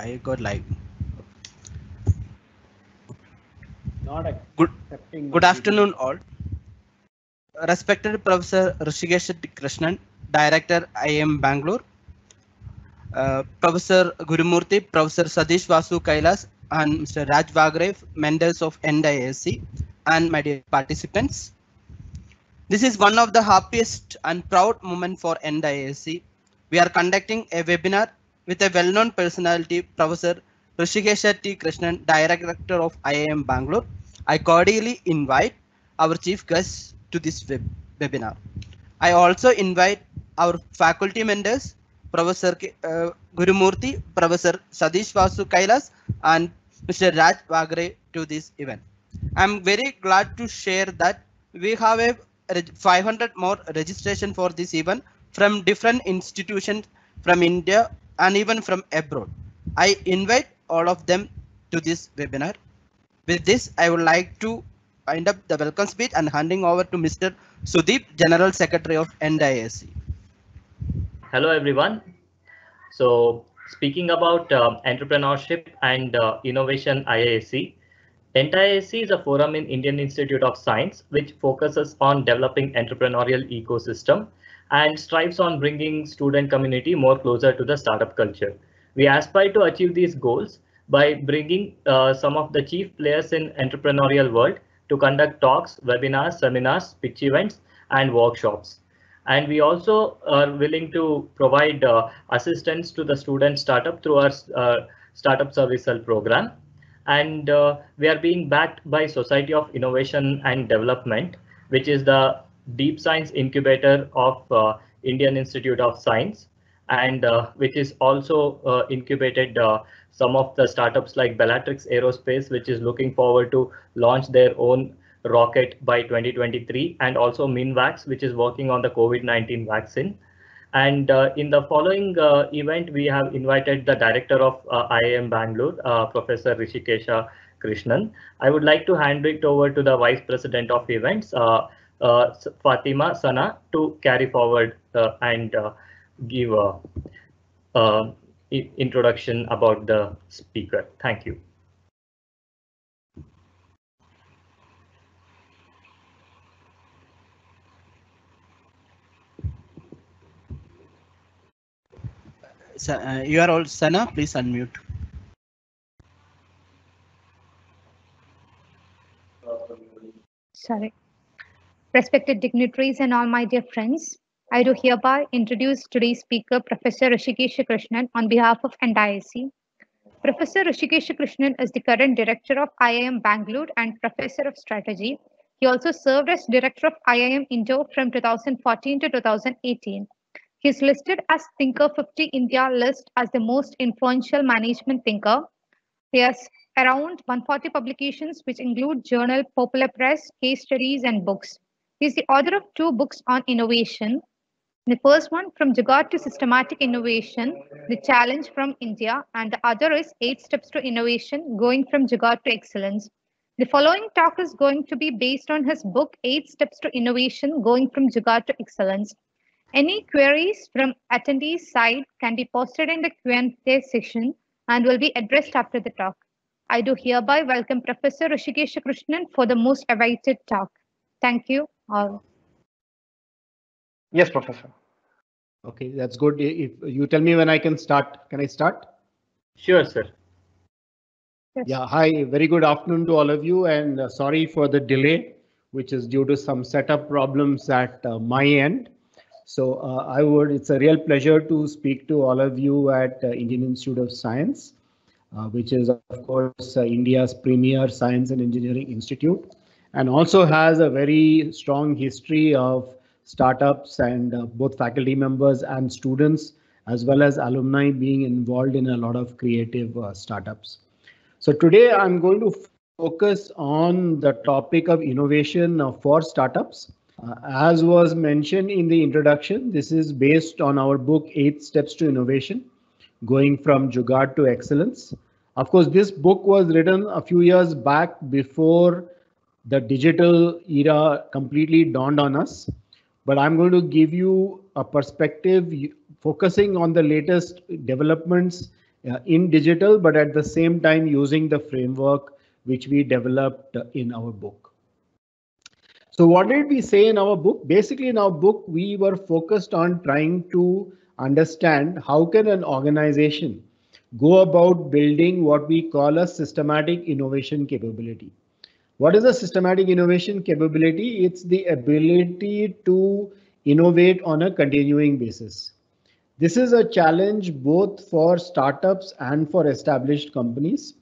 I got like Not good. accepting. Good afternoon, all. Respected Professor Rishikesh Krishnan, Director IIM Bangalore, Professor Gurumurthy, Professor Sadish Vasu Kailas, and Mr. Raj Vagre, members of NIAC, and my dear participants. This is one of the happiest and proud moment for NIAC. We are conducting a webinar with a well-known personality, Professor Rishikesh T. Krishnan, Director of IIM Bangalore. I cordially invite our chief guest to this webinar. I also invite our faculty members, Professor Gurumurthy, Professor Sadish Vasu Kailas, and Mr. Raj Vagre to this event. I'm very glad to share that we have a 500 more registration for this event from different institutions from India and even from abroad. I invite all of them to this webinar. With this, I would like to wind up the welcome speech and handing over to Mr. Sudeep, General Secretary of NIAC. Hello, everyone. So speaking about entrepreneurship and innovation IISc, NIAC is a forum in Indian Institute of Science, which focuses on developing entrepreneurial ecosystem and strives on bringing student community more closer to the startup culture. We aspire to achieve these goals by bringing some of the chief players in entrepreneurial world to conduct talks, webinars, seminars, pitch events, and workshops. And we also are willing to provide assistance to the student startup through our startup service cell program. And we are being backed by Society of Innovation and Development, which is the deep science incubator of Indian Institute of Science, and which is also incubated some of the startups like Bellatrix Aerospace, which is looking forward to launch their own rocket by 2023, and also Minvax, which is working on the COVID-19 vaccine. And in the following event, we have invited the director of IIM Bangalore, Professor Rishikesh Krishnan. I would like to hand it over to the Vice President of Events, Fatima Sana, to carry forward and give an introduction about the speaker. Thank you. You are all Sana, please unmute. Sorry. Respected dignitaries and all my dear friends, I do hereby introduce today's speaker, Professor Rishikesh Krishnan, on behalf of NIAC. Professor Rishikesh Krishnan is the current director of IIM Bangalore and professor of strategy. He also served as director of IIM Indo from 2014 to 2018. He is listed as Thinker 50 India list as the most influential management thinker. He has around 140 publications, which include journal, popular press, case studies, and books. He is the author of 2 books on innovation. The first one, From Jugaad to Systematic Innovation, The Challenge from India, and the other is 8 Steps to Innovation, Going from Jugaad to Excellence. The following talk is going to be based on his book, 8 Steps to Innovation, Going from Jugaad to Excellence. Any queries from attendees' side can be posted in the Q&A session and will be addressed after the talk. I do hereby welcome Professor Rishikesh Krishnan for the most awaited talk. Thank you all. Yes, Professor. Okay, that's good. If you tell me when I can start, can I start? Sure, sir. Yes. Yeah, hi, very good afternoon to all of you, and sorry for the delay, which is due to some setup problems at my end. So it's a real pleasure to speak to all of you at Indian Institute of Science, which is of course India's premier science and engineering institute, and also has a very strong history of startups and both faculty members and students, as well as alumni being involved in a lot of creative startups. So today I'm going to focus on the topic of innovation for startups. As was mentioned in the introduction, this is based on our book 8 Steps to Innovation, Going from Jugaad to Excellence. Of course, this book was written a few years back before the digital era completely dawned on us. But I'm going to give you a perspective focusing on the latest developments in digital, but at the same time using the framework which we developed in our book. So what did we say in our book? Basically, in our book, we were focused on trying to understand how can an organization go about building what we call a systematic innovation capability. What is a systematic innovation capability? It's the ability to innovate on a continuing basis. This is a challenge both for startups and for established companies.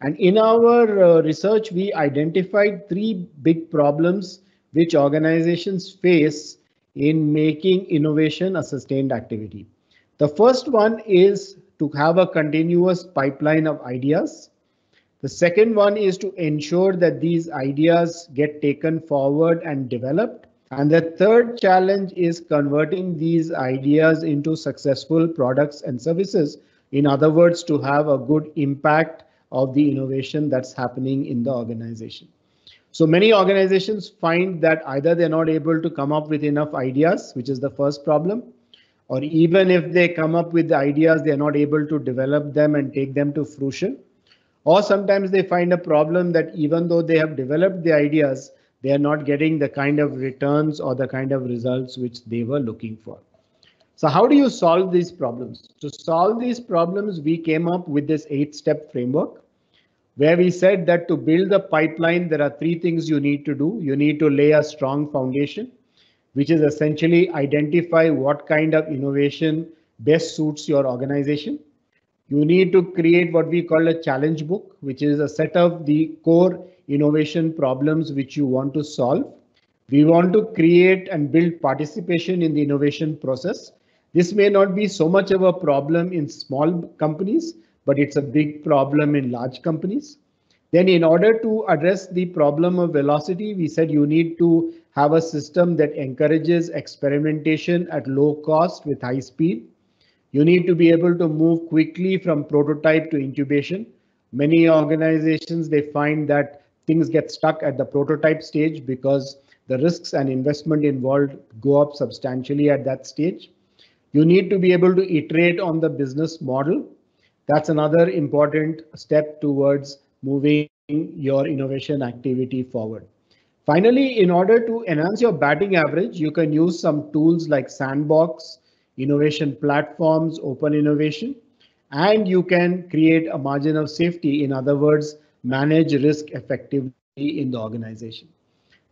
And in our research, we identified three big problems which organizations face in making innovation a sustained activity. The first one is to have a continuous pipeline of ideas. The second one is to ensure that these ideas get taken forward and developed. And the third challenge is converting these ideas into successful products and services. In other words, to have a good impact of the innovation that's happening in the organization. So many organizations find that either they're not able to come up with enough ideas, which is the first problem, or even if they come up with the ideas, they're not able to develop them and take them to fruition. Or sometimes they find a problem that even though they have developed the ideas, they are not getting the kind of returns or the kind of results which they were looking for. So how do you solve these problems? To solve these problems, we came up with this 8-step framework, where we said that to build the pipeline, there are 3 things you need to do. You need to lay a strong foundation, which is essentially identify what kind of innovation best suits your organization. You need to create what we call a challenge book, which is a set of the core innovation problems which you want to solve. We want to create and build participation in the innovation process. This may not be so much of a problem in small companies, but it's a big problem in large companies. Then in order to address the problem of velocity, we said you need to have a system that encourages experimentation at low cost with high speed. You need to be able to move quickly from prototype to incubation. Many organizations, they find that things get stuck at the prototype stage because the risks and investment involved go up substantially at that stage. You need to be able to iterate on the business model. That's another important step towards moving your innovation activity forward. Finally, in order to enhance your batting average, you can use some tools like Sandbox, innovation platforms, open innovation, and you can create a margin of safety. In other words, manage risk effectively in the organization.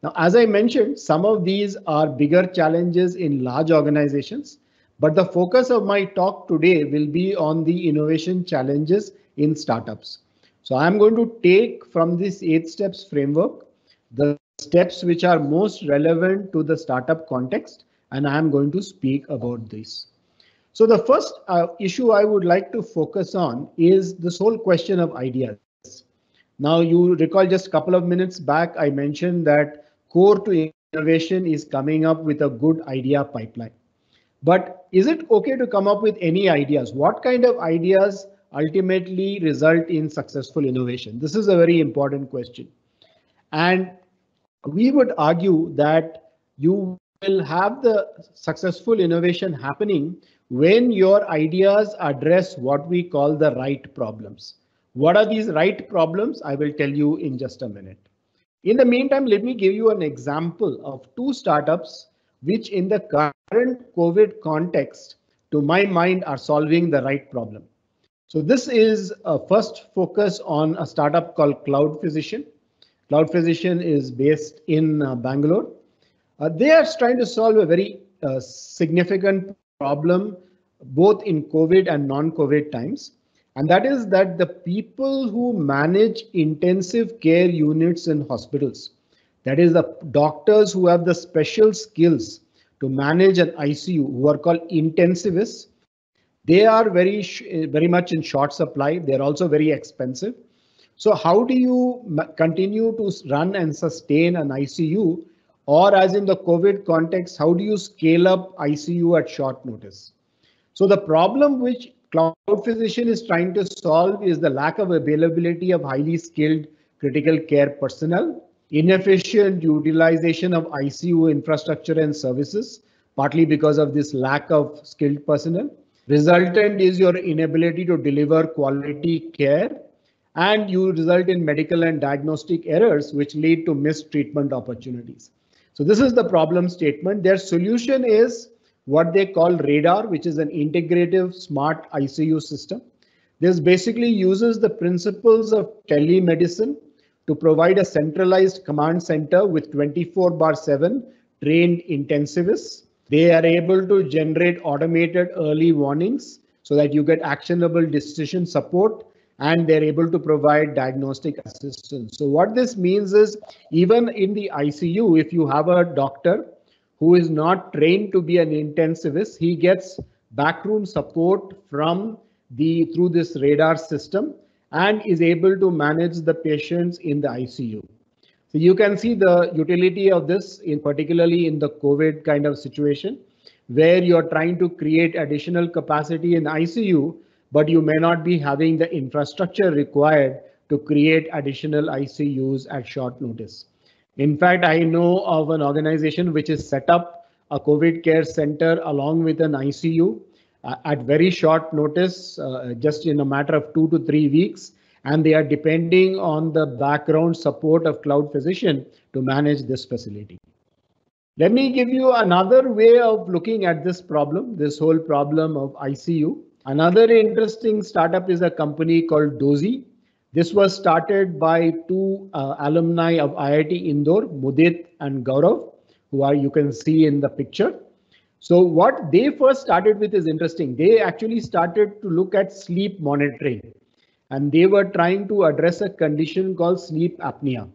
Now, as I mentioned, some of these are bigger challenges in large organizations, but the focus of my talk today will be on the innovation challenges in startups. So I'm going to take from this 8 steps framework the steps which are most relevant to the startup context, and I'm going to speak about this. So the first issue I would like to focus on is this whole question of ideas. Now you recall just a couple of minutes back, I mentioned that core to innovation is coming up with a good idea pipeline. But is it okay to come up with any ideas? What kind of ideas ultimately result in successful innovation? This is a very important question. And we would argue that you will have the successful innovation happening when your ideas address what we call the right problems. What are these right problems? I will tell you in just a minute. In the meantime, let me give you an example of 2 startups which in the current COVID context, to my mind, are solving the right problem. So this is a first focus on a startup called Cloud Physician. Cloud Physician is based in Bangalore. They are trying to solve a very significant problem, both in COVID and non-COVID times. And that is that the people who manage intensive care units in hospitals, that is the doctors who have the special skills to manage an ICU, who are called intensivists, they are very much in short supply. They're also very expensive. So how do you continue to run and sustain an ICU? Or as in the COVID context, how do you scale up ICU at short notice? So the problem which Cloud Physician is trying to solve is the lack of availability of highly skilled critical care personnel, inefficient utilization of ICU infrastructure and services, partly because of this lack of skilled personnel, Resultant is your inability to deliver quality care, and you result in medical and diagnostic errors which lead to missed treatment opportunities. So this is the problem statement. Their solution is what they call RADAR, which is an integrative smart ICU system. This basically uses the principles of telemedicine to provide a centralized command center with 24/7 trained intensivists. They are able to generate automated early warnings so that you get actionable decision support, and they're able to provide diagnostic assistance. So what this means is, even in the ICU, if you have a doctor who is not trained to be an intensivist, he gets backroom support from through this RADAR system and is able to manage the patients in the ICU. So you can see the utility of this particularly in the COVID kind of situation, where you're trying to create additional capacity in ICU, but you may not be having the infrastructure required to create additional ICUs at short notice. In fact, I know of an organization which has set up a COVID care center along with an ICU at very short notice, just in a matter of 2 to 3 weeks. And they are depending on the background support of Cloud Physician to manage this facility. Let me give you another way of looking at this problem, this whole problem of ICU. Another interesting startup is a company called Dozy. This was started by two alumni of IIT Indore, Mudit and Gaurav, who you can see in the picture. So what they first started with is interesting. They actually started to look at sleep monitoring. And they were trying to address a condition called sleep apnea.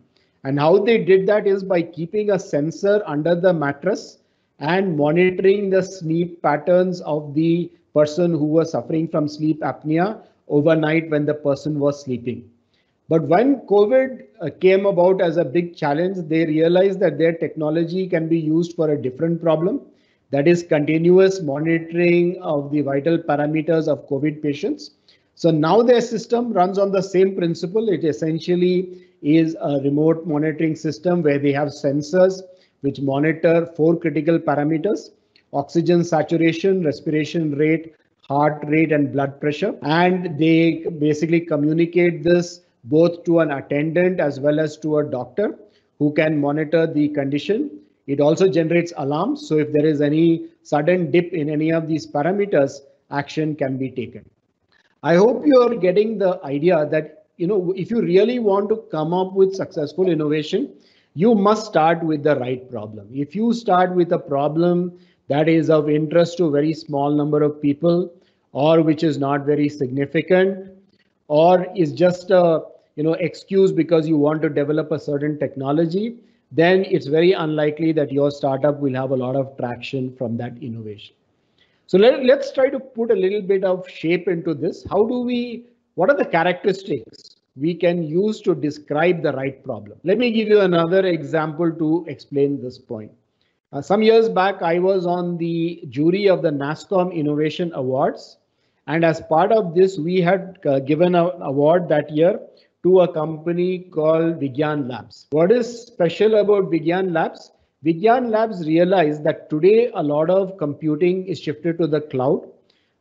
And how they did that is by keeping a sensor under the mattress and monitoring the sleep patterns of the person who was suffering from sleep apnea overnight when the person was sleeping. But when COVID came about as a big challenge, they realized that their technology can be used for a different problem. That is continuous monitoring of the vital parameters of COVID patients. So now their system runs on the same principle. It essentially is a remote monitoring system where they have sensors which monitor 4 critical parameters: oxygen saturation, respiration rate, heart rate, and blood pressure. And they basically communicate this both to an attendant as well as to a doctor who can monitor the condition. It also generates alarms. So if there is any sudden dip in any of these parameters, action can be taken. I hope you are getting the idea that, if you really want to come up with successful innovation, you must start with the right problem. If you start with a problem that is of interest to a very small number of people, or which is not very significant, or is just a excuse because you want to develop a certain technology, then it's very unlikely that your startup will have a lot of traction from that innovation. So let's try to put a little bit of shape into this. What are the characteristics we can use to describe the right problem? Let me give you another example to explain this point. Some years back, I was on the jury of the NASSCOM Innovation Awards. And as part of this, we had given an award that year to a company called Vigyan Labs. What is special about Vigyan Labs? Vigyan Labs realized that today a lot of computing is shifted to the cloud.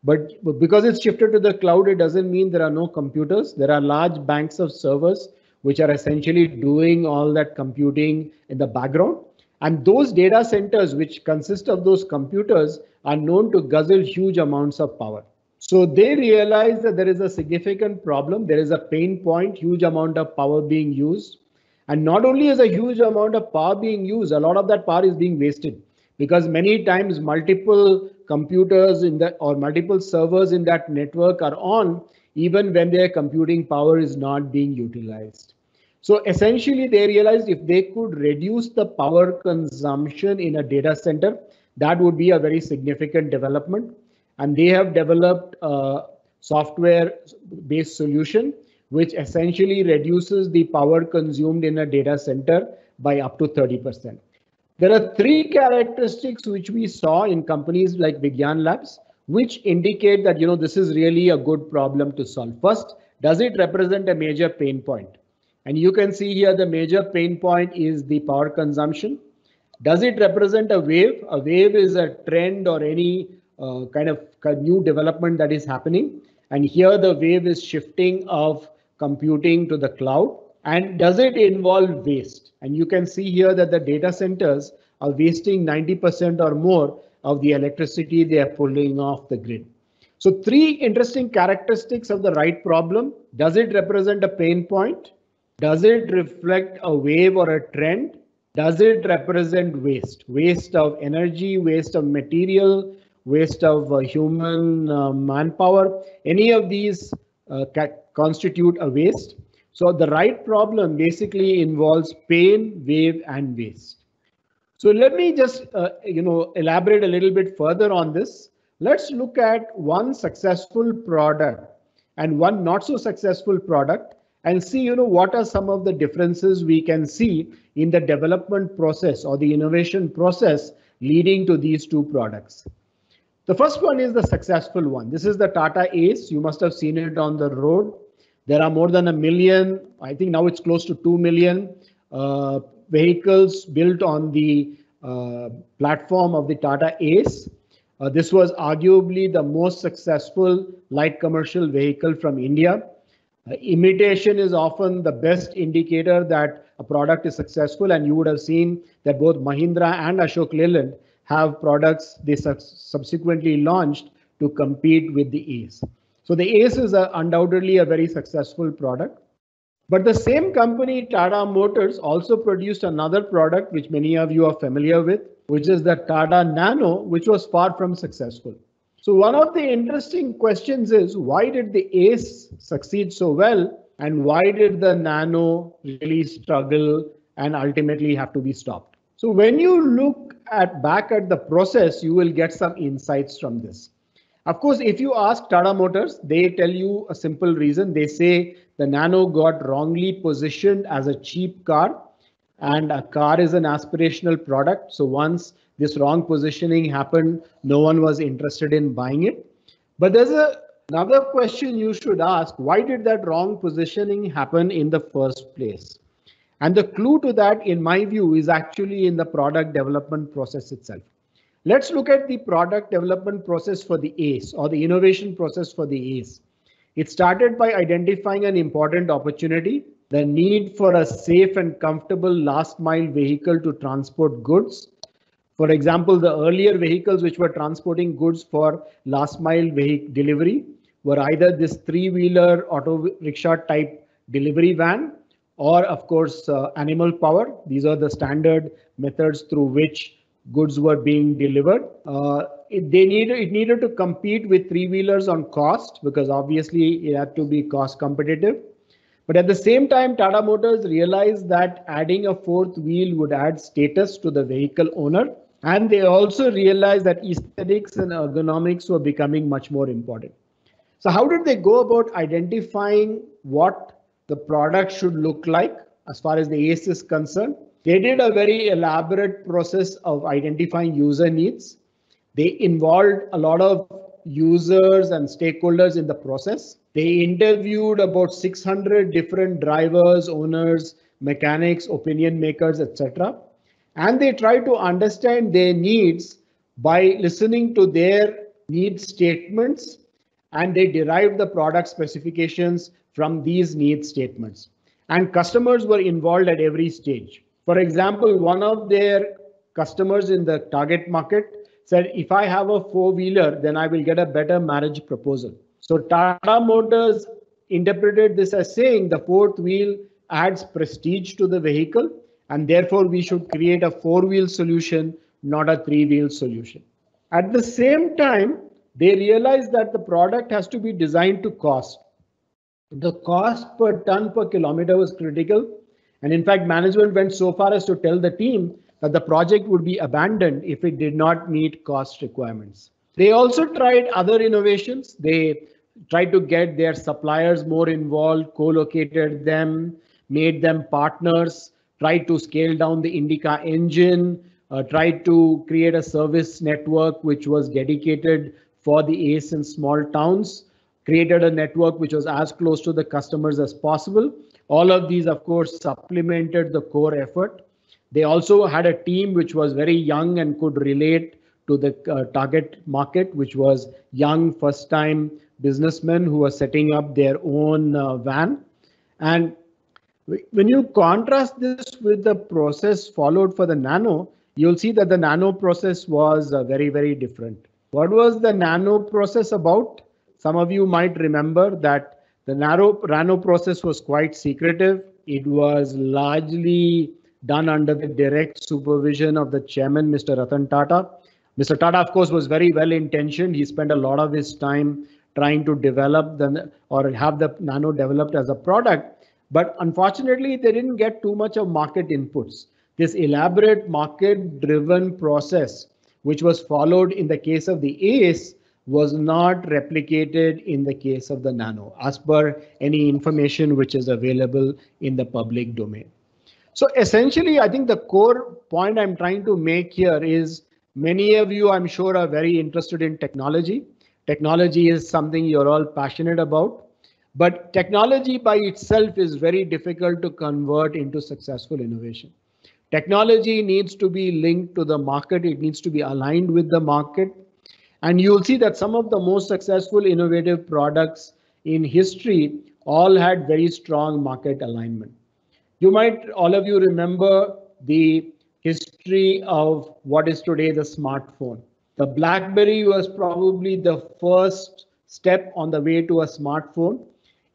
But because it's shifted to the cloud, it doesn't mean there are no computers. There are large banks of servers which are essentially doing all that computing in the background. And those data centers which consist of those computers are known to guzzle huge amounts of power. So they realized that there is a significant problem. There is a pain point, huge amount of power being used. And not only is a huge amount of power being used, a lot of that power is being wasted, because many times multiple computers or multiple servers in that network are on even when their computing power is not being utilized. So essentially they realized if they could reduce the power consumption in a data center, that would be a very significant development. And they have developed a software-based solution which essentially reduces the power consumed in a data center by up to 30%. There are 3 characteristics which we saw in companies like Vigyan Labs, which indicate that this is really a good problem to solve. First, does it represent a major pain point? And you can see here the major pain point is the power consumption. Does it represent a wave? A wave is a trend or any kind of new development that is happening. And here the wave is shifting of computing to the cloud. And does it involve waste? And you can see here that the data centers are wasting 90% or more of the electricity they are pulling off the grid. So 3 interesting characteristics of the right problem. Does it represent a pain point? Does it reflect a wave or a trend? Does it represent waste? Waste of energy, waste of material, waste of human manpower. Any of these constitute a waste. So the right problem basically involves pain, wave, and waste. So let me just elaborate a little bit further on this. Let's look at one successful product and one not so successful product and see what are some of the differences we can see in the development process or the innovation process leading to these 2 products. The first one is the successful one. This is the Tata Ace. You must have seen it on the road. There are more than 1 million, I think now it's close to 2 million vehicles built on the platform of the Tata Ace. This was arguably the most successful light commercial vehicle from India. Imitation is often the best indicator that a product is successful, and you would have seen that both Mahindra and Ashok Leyland have products they subsequently launched to compete with the Ace. So the Ace is undoubtedly a very successful product. But the same company, Tata Motors, also produced another product which many of you are familiar with, which is the Tata Nano, which was far from successful. So one of the interesting questions is, why did the Ace succeed so well, and why did the Nano really struggle and ultimately have to be stopped? So when you look back at the process, you will get some insights from this. Of course, if you ask Tata Motors, they tell you a simple reason. They say the Nano got wrongly positioned as a cheap car, and a car is an aspirational product. So once this wrong positioning happened, no one was interested in buying it. But there's another question you should ask. Why did that wrong positioning happen in the first place? And the clue to that, in my view, is actually in the product development process itself. Let's look at the product development process for the Ace, or the innovation process for the Ace. It started by identifying an important opportunity, the need for a safe and comfortable last mile vehicle to transport goods. For example, the earlier vehicles which were transporting goods for last mile delivery were either this 3-wheeler auto rickshaw type delivery van, or of course animal power. These are the standard methods through which goods were being delivered. It needed to compete with 3-wheelers on cost, because obviously it had to be cost competitive. But at the same time, Tata Motors realized that adding a 4th wheel would add status to the vehicle owner. And they also realized that aesthetics and ergonomics were becoming much more important. So how did they go about identifying what the product should look like as far as the Ace is concerned? They did a very elaborate process of identifying user needs. They involved a lot of users and stakeholders in the process. They interviewed about 600 different drivers, owners, mechanics, opinion makers, etc. And they tried to understand their needs by listening to their need statements, and they derived the product specifications from these need statements. And customers were involved at every stage. For example, one of their customers in the target market said, if I have a 4-wheeler, then I will get a better marriage proposal. So Tata Motors interpreted this as saying the 4th wheel adds prestige to the vehicle, and therefore we should create a 4-wheel solution, not a 3-wheel solution. At the same time, they realized that the product has to be designed to cost. The cost per ton per kilometer was critical. And in fact, management went so far as to tell the team that the project would be abandoned if it did not meet cost requirements. They also tried other innovations. They tried to get their suppliers more involved, co-located them, made them partners, tried to scale down the Indica engine, tried to create a service network which was dedicated for the Ace in small towns, created a network which was as close to the customers as possible. All of these, of course, supplemented the core effort. They also had a team which was very young and could relate to the target market, which was young first-time businessmen who were setting up their own van. And when you contrast this with the process followed for the nano, you'll see that the nano process was very, very different. What was the nano process about? Some of you might remember that the nano process was quite secretive. It was largely done under the direct supervision of the chairman, Mr. Ratan Tata. Mr. Tata, of course, was very well intentioned. He spent a lot of his time trying to develop or have the nano developed as a product. But unfortunately, they didn't get too much of market inputs. This elaborate market-driven process, which was followed in the case of the ACE, was not replicated in the case of the nano, as per any information which is available in the public domain. So essentially, I think the core point I'm trying to make here is many of you, I'm sure, are very interested in technology. Technology is something you're all passionate about, but technology by itself is very difficult to convert into successful innovation. Technology needs to be linked to the market. It needs to be aligned with the market. And you'll see that some of the most successful innovative products in history all had very strong market alignment. You might, all of you, remember the history of what is today the smartphone. The BlackBerry was probably the first step on the way to a smartphone.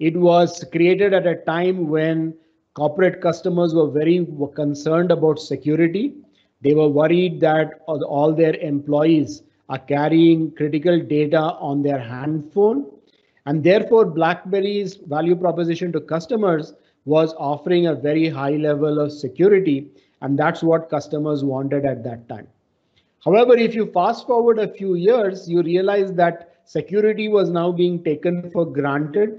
It was created at a time when corporate customers were very concerned about security. They were worried that all their employees are carrying critical data on their handphone. And therefore, BlackBerry's value proposition to customers was offering a very high level of security. And that's what customers wanted at that time. However, if you fast forward a few years, you realize that security was now being taken for granted.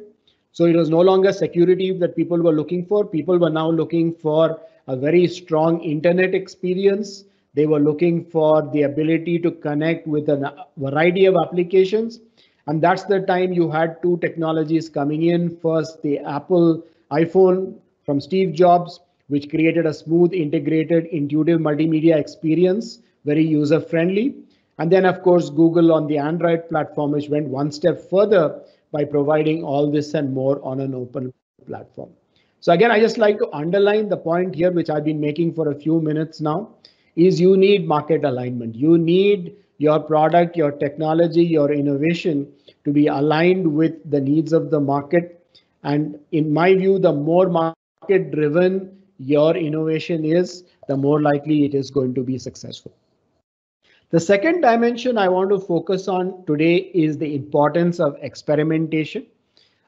So it was no longer security that people were looking for. People were now looking for a very strong internet experience. They were looking for the ability to connect with a variety of applications. And that's the time you had two technologies coming in. First, the Apple iPhone from Steve Jobs, which created a smooth, integrated, intuitive multimedia experience, very user-friendly. And then, of course, Google on the Android platform, which went one step further by providing all this and more on an open platform. So again, I just like to underline the point here, which I've been making for a few minutes now, is you need market alignment. You need your product, your technology, your innovation to be aligned with the needs of the market. And in my view, the more market driven your innovation is, the more likely it is going to be successful. The second dimension I want to focus on today is the importance of experimentation.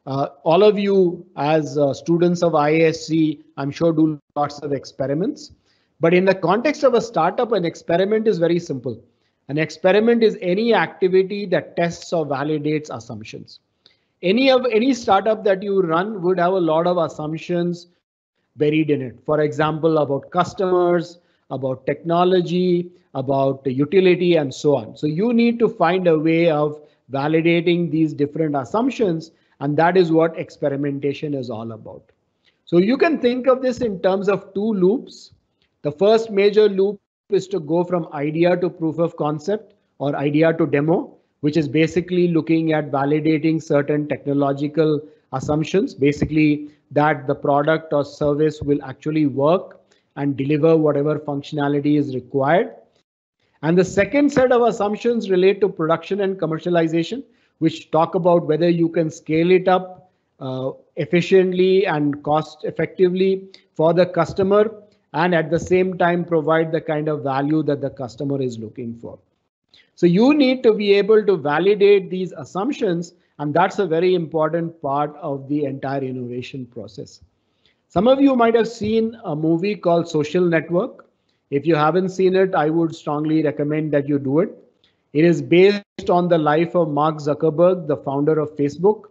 All of you as students of IISc, I'm sure do lots of experiments. But in the context of a startup, an experiment is very simple. An experiment is any activity that tests or validates assumptions. Any startup that you run would have a lot of assumptions buried in it. For example, about customers, about technology, about the utility, and so on. So you need to find a way of validating these different assumptions, and that is what experimentation is all about. So you can think of this in terms of two loops. The first major loop is to go from idea to proof of concept or idea to demo, which is basically looking at validating certain technological assumptions, basically that the product or service will actually work and deliver whatever functionality is required. And the second set of assumptions relate to production and commercialization, which talk about whether you can scale it up efficiently and cost effectively for the customer, and at the same time provide the kind of value that the customer is looking for. So you need to be able to validate these assumptions, and that's a very important part of the entire innovation process. Some of you might have seen a movie called Social Network. If you haven't seen it, I would strongly recommend that you do it. It is based on the life of Mark Zuckerberg, the founder of Facebook.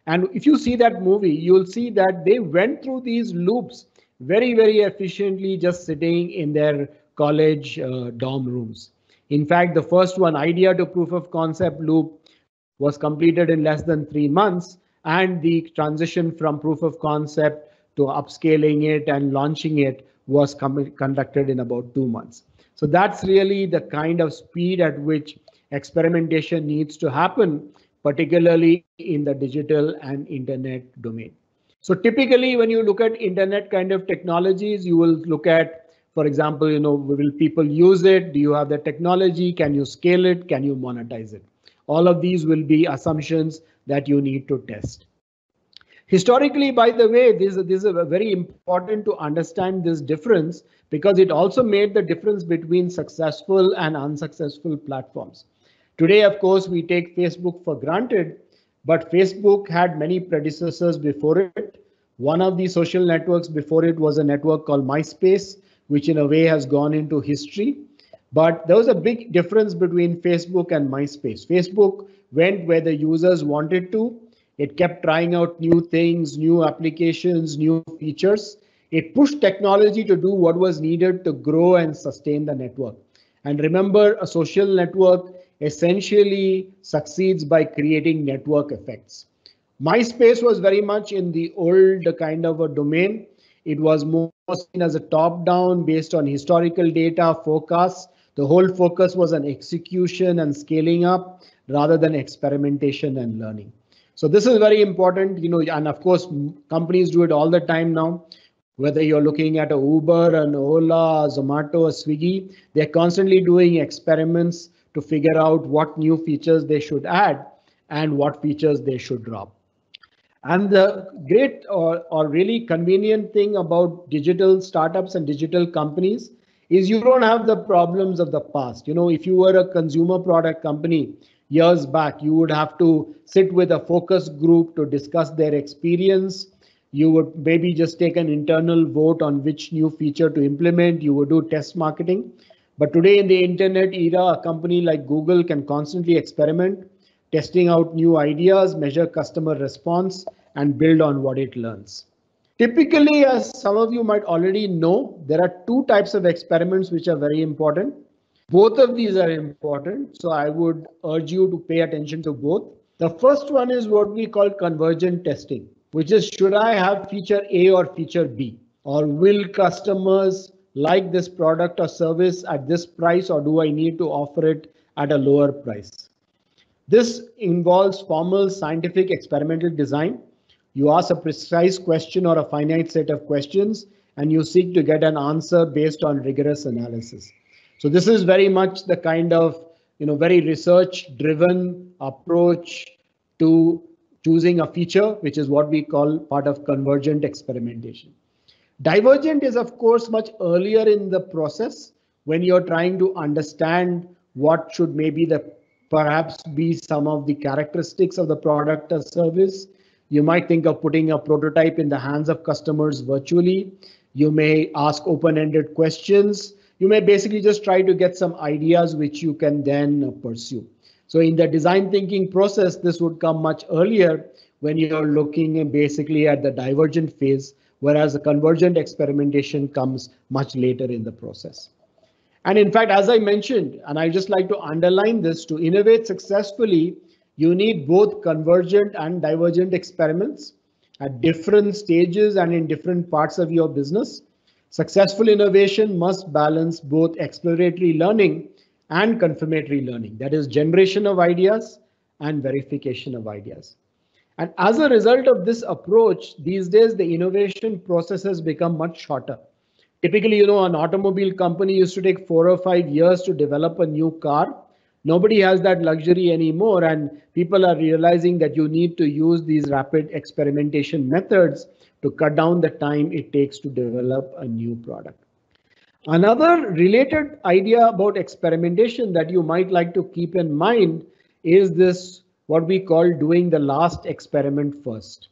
And if you see that movie, you'll see that they went through these loops very, very efficiently, just sitting in their college dorm rooms. In fact, the first one, idea to proof of concept loop, was completed in less than 3 months, and the transition from proof of concept to upscaling it and launching it was conducted in about 2 months. So that's really the kind of speed at which experimentation needs to happen, particularly in the digital and internet domain. So typically, when you look at internet kind of technologies, you will look at, for example, will people use it? Do you have the technology? Can you scale it? Can you monetize it? All of these will be assumptions that you need to test. Historically, by the way, this is very important to understand this difference, because it also made the difference between successful and unsuccessful platforms. Today, of course, we take Facebook for granted, but Facebook had many predecessors before it. One of the social networks before it was a network called MySpace, which in a way has gone into history. But there was a big difference between Facebook and MySpace. Facebook went where the users wanted to. It kept trying out new things, new applications, new features. It pushed technology to do what was needed to grow and sustain the network. And remember, a social network essentially succeeds by creating network effects. MySpace was very much in the old kind of a domain. It was more seen as a top-down based on historical data forecasts. The whole focus was on execution and scaling up rather than experimentation and learning. So this is very important, and of course, companies do it all the time now. Whether you're looking at a Uber, an Ola, a Zomato, a Swiggy, they're constantly doing experiments to figure out what new features they should add and what features they should drop. And the great or really convenient thing about digital startups and digital companies is you don't have the problems of the past. If you were a consumer product company years back, you would have to sit with a focus group to discuss their experience. You would maybe just take an internal vote on which new feature to implement. You would do test marketing. But today in the internet era, a company like Google can constantly experiment, testing out new ideas, measure customer response, and build on what it learns. Typically, as some of you might already know, there are two types of experiments which are very important. Both of these are important, so I would urge you to pay attention to both. The first one is what we call convergent testing, which is, should I have feature A or feature B? Or will customers like this product or service at this price, or do I need to offer it at a lower price? This involves formal scientific experimental design. You ask a precise question or a finite set of questions, and you seek to get an answer based on rigorous analysis. So this is very much the kind of very research-driven approach to choosing a feature, which is what we call part of convergent experimentation. Divergent is, of course, much earlier in the process when you're trying to understand what should maybe perhaps be some of the characteristics of the product or service. You might think of putting a prototype in the hands of customers virtually. You may ask open-ended questions. You may basically just try to get some ideas which you can then pursue. So in the design thinking process, this would come much earlier when you're looking basically at the divergent phase, whereas the convergent experimentation comes much later in the process. And in fact, as I mentioned, and I just like to underline this, to innovate successfully, you need both convergent and divergent experiments at different stages and in different parts of your business. Successful innovation must balance both exploratory learning and confirmatory learning, that is, generation of ideas and verification of ideas. And as a result of this approach, these days the innovation process has become much shorter. Typically, an automobile company used to take 4 or 5 years to develop a new car. Nobody has that luxury anymore, and people are realizing that you need to use these rapid experimentation methods to cut down the time it takes to develop a new product. Another related idea about experimentation that you might like to keep in mind is this, what we call doing the last experiment first.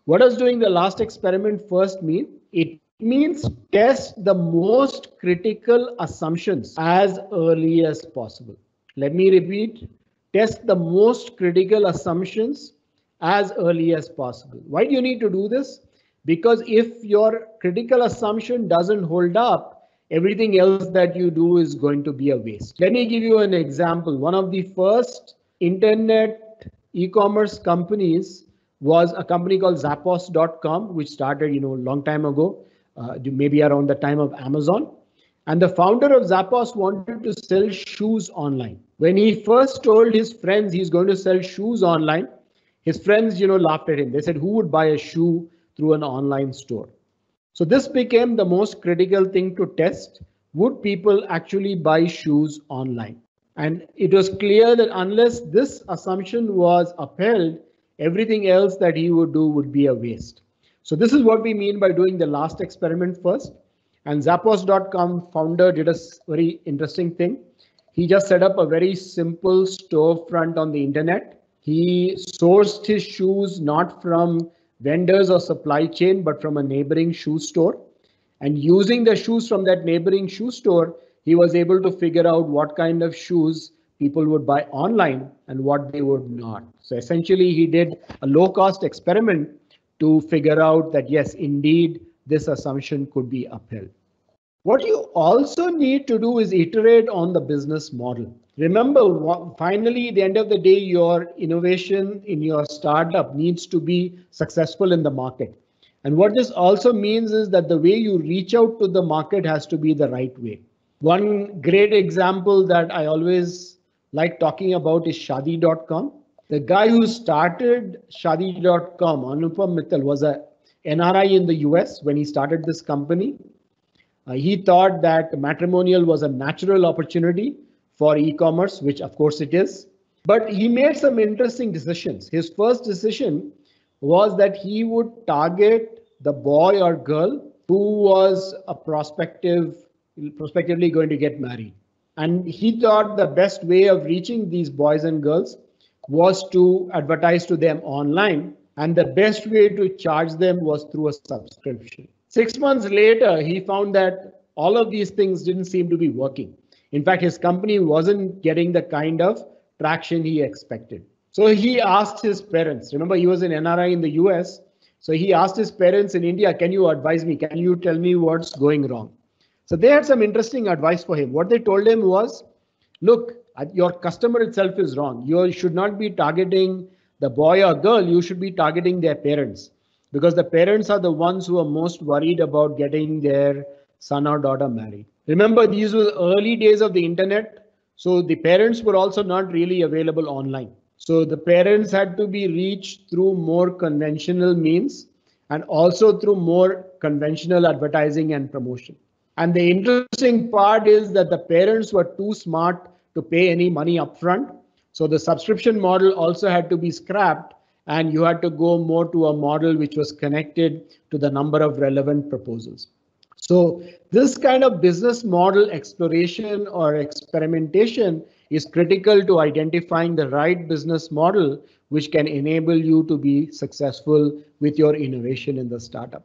What does doing the last experiment first mean? It means test the most critical assumptions as early as possible. Let me repeat, test the most critical assumptions as early as possible. Why do you need to do this? Because if your critical assumption doesn't hold up, everything else that you do is going to be a waste. Let me give you an example. One of the first internet e-commerce companies was a company called Zappos.com, which started, a long time ago, maybe around the time of Amazon. And the founder of Zappos wanted to sell shoes online. When he first told his friends he's going to sell shoes online, his friends, laughed at him. They said, who would buy a shoe through an online store? So this became the most critical thing to test. Would people actually buy shoes online? And it was clear that unless this assumption was upheld, everything else that he would do would be a waste. So this is what we mean by doing the last experiment first. And Zappos.com founder did a very interesting thing. He just set up a very simple storefront on the internet. He sourced his shoes not from vendors or supply chain, but from a neighboring shoe store. And using the shoes from that neighboring shoe store, he was able to figure out what kind of shoes people would buy online and what they would not. So essentially, he did a low-cost experiment to figure out that, yes, indeed, this assumption could be upheld. What you also need to do is iterate on the business model. Remember, finally, at the end of the day, your innovation in your startup needs to be successful in the market. And what this also means is that the way you reach out to the market has to be the right way. One great example that I always like talking about is Shaadi.com. The guy who started Shaadi.com, Anupam Mittal, was a NRI in the US when he started this company. He thought that matrimonial was a natural opportunity for e-commerce, which of course it is. But he made some interesting decisions. His first decision was that he would target the boy or girl who was a prospectively going to get married. And he thought the best way of reaching these boys and girls was to advertise to them online. And the best way to charge them was through a subscription. 6 months later, he found that all of these things didn't seem to be working. In fact, his company wasn't getting the kind of traction he expected. So he asked his parents, remember he was an NRI in the US. So he asked his parents in India, can you advise me? Can you tell me what's going wrong? So they had some interesting advice for him. What they told him was, look, your customer itself is wrong. You should not be targeting the boy or girl, you should be targeting their parents. Because the parents are the ones who are most worried about getting their son or daughter married. Remember, these were early days of the internet. So the parents were also not really available online. So the parents had to be reached through more conventional means and also through more conventional advertising and promotion. And the interesting part is that the parents were too smart to pay any money upfront. So the subscription model also had to be scrapped. And you had to go more to a model which was connected to the number of relevant proposals. So this kind of business model exploration or experimentation is critical to identifying the right business model which can enable you to be successful with your innovation in the startup.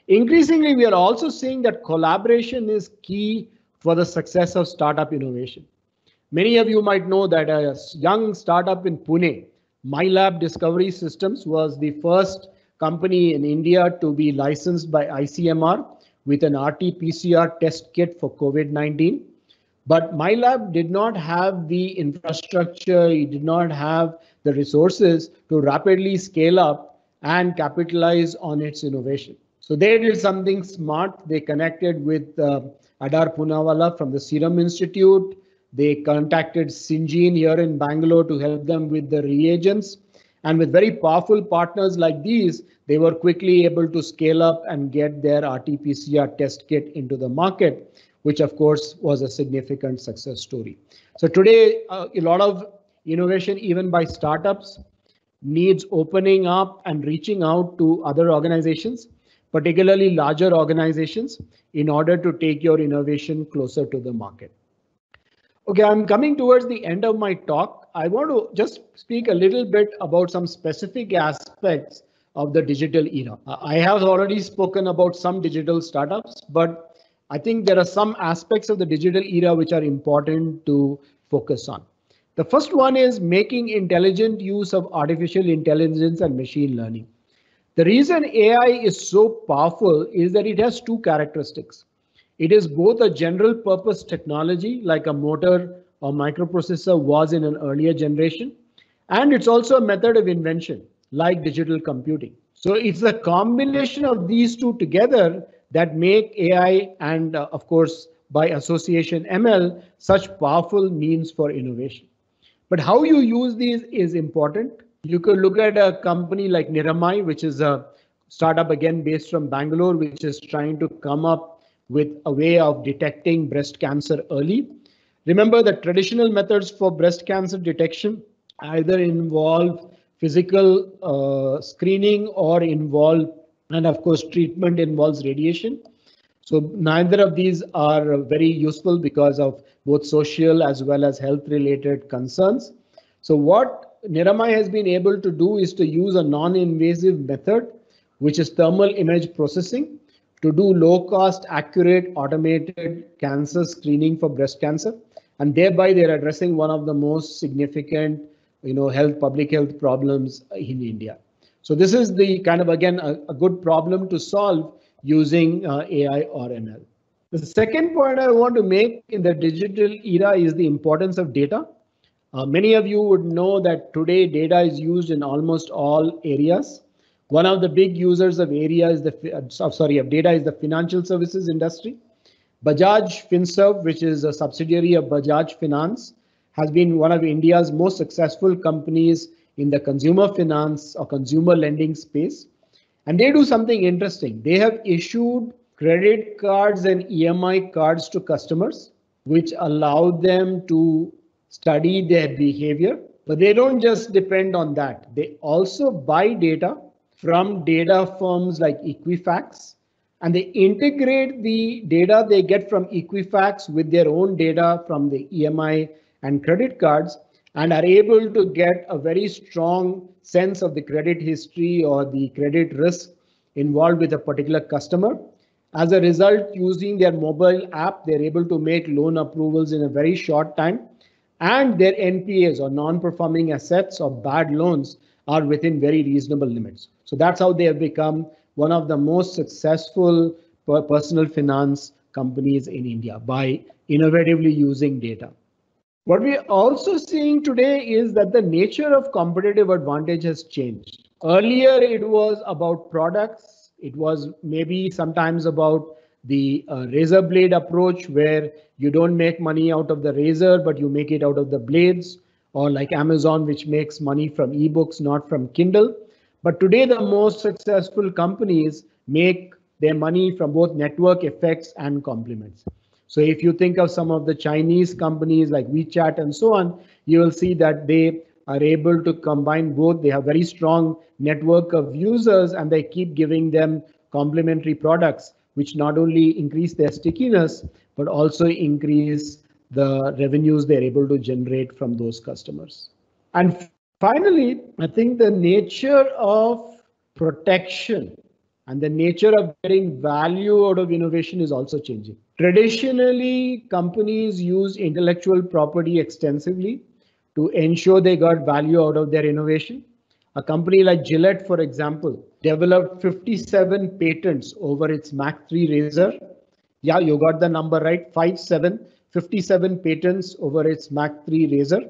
Increasingly, we are also seeing that collaboration is key for the success of startup innovation. Many of you might know that a young startup in Pune, MyLab Discovery Systems, was the first company in India to be licensed by ICMR with an RT-PCR test kit for COVID-19. But MyLab did not have the infrastructure, it did not have the resources to rapidly scale up and capitalize on its innovation. So they did something smart. They connected with Adar Poonawalla from the Serum Institute. They contacted Syngene here in Bangalore to help them with the reagents. And with very powerful partners like these, they were quickly able to scale up and get their RT-PCR test kit into the market, which of course was a significant success story. So today, a lot of innovation, even by startups, needs opening up and reaching out to other organizations, particularly larger organizations, in order to take your innovation closer to the market. Okay, I'm coming towards the end of my talk. I want to just speak a little bit about some specific aspects of the digital era. I have already spoken about some digital startups, but I think there are some aspects of the digital era which are important to focus on. The first one is making intelligent use of artificial intelligence and machine learning. The reason AI is so powerful is that it has two characteristics. It is both a general purpose technology like a motor or microprocessor was in an earlier generation, and it's also a method of invention like digital computing. So it's the combination of these two together that make AI and of course by association ML such powerful means for innovation. But how you use these is important. You could look at a company like Niramai, which is a startup again based from Bangalore, which is trying to come up with a way of detecting breast cancer early. Remember, the traditional methods for breast cancer detection either involve physical screening or involve, and of course, treatment involves radiation. So neither of these are very useful because of both social as well as health related concerns. So what Niramai has been able to do is to use a non-invasive method, which is thermal image processing, to do low cost, accurate, automated cancer screening for breast cancer. And thereby they're addressing one of the most significant, public health problems in India. So this is the kind of, again, a good problem to solve using AI or ML. The second point I want to make in the digital era is the importance of data. Many of you would know that today data is used in almost all areas. One of the big users of data is the financial services industry. Bajaj Finserv, which is a subsidiary of Bajaj Finance, has been one of India's most successful companies in the consumer finance or consumer lending space. And they do something interesting. They have issued credit cards and EMI cards to customers, which allow them to study their behavior. But they don't just depend on that. They also buy data from data firms like Equifax, and they integrate the data they get from Equifax with their own data from the EMI and credit cards, and are able to get a very strong sense of the credit history or the credit risk involved with a particular customer. As a result, using their mobile app, they're able to make loan approvals in a very short time, and their NPAs or non-performing assets or bad loans are within very reasonable limits. So that's how they have become one of the most successful personal finance companies in India, by innovatively using data. What we are also seeing today is that the nature of competitive advantage has changed. Earlier, it was about products. It was maybe sometimes about the razor blade approach, where you don't make money out of the razor, but you make it out of the blades, or like Amazon, which makes money from ebooks, not from Kindle. But today, the most successful companies make their money from both network effects and complements. So if you think of some of the Chinese companies like WeChat and so on, you will see that they are able to combine both. They have very strong network of users, and they keep giving them complementary products, which not only increase their stickiness, but also increase the revenues they're able to generate from those customers. And finally, I think the nature of protection and the nature of getting value out of innovation is also changing. Traditionally, companies use intellectual property extensively to ensure they got value out of their innovation. A company like Gillette, for example, developed 57 patents over its Mach 3 razor. Yeah, you got the number right, 57 patents over its Mach 3 razor,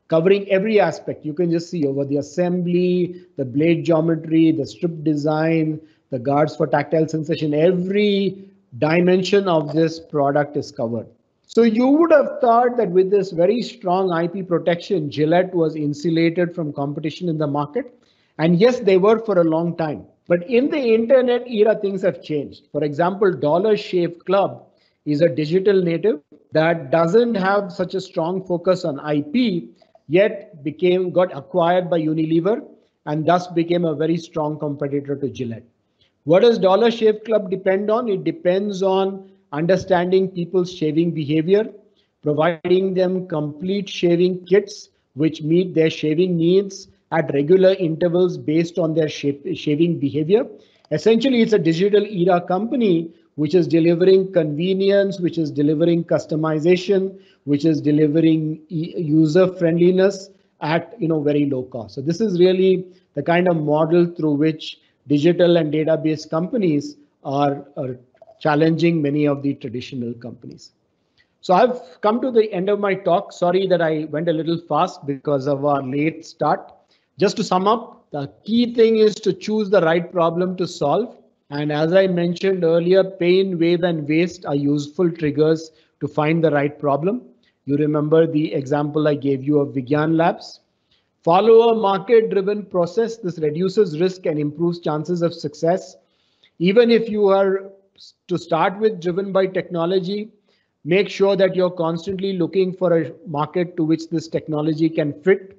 covering every aspect. You can just see over the assembly, the blade geometry, the strip design, the guards for tactile sensation, every dimension of this product is covered. So you would have thought that with this very strong IP protection, Gillette was insulated from competition in the market. And yes, they were for a long time. But in the internet era, things have changed. For example, Dollar Shave Club is a digital native that doesn't have such a strong focus on IP, yet got acquired by Unilever and thus became a very strong competitor to Gillette. What does Dollar Shave Club depend on? It depends on understanding people's shaving behavior, providing them complete shaving kits which meet their shaving needs at regular intervals based on their shaving behavior. Essentially, it's a digital era company which is delivering convenience, which is delivering customization, which is delivering user friendliness at very low cost. So this is really the kind of model through which digital and database companies are challenging many of the traditional companies. So I've come to the end of my talk. Sorry that I went a little fast because of our late start. Just to sum up, the key thing is to choose the right problem to solve. And as I mentioned earlier, pain, wave, and waste are useful triggers to find the right problem. You remember the example I gave you of Vigyan Labs. Follow a market-driven process. This reduces risk and improves chances of success. Even if you are to start with driven by technology, make sure that you're constantly looking for a market to which this technology can fit.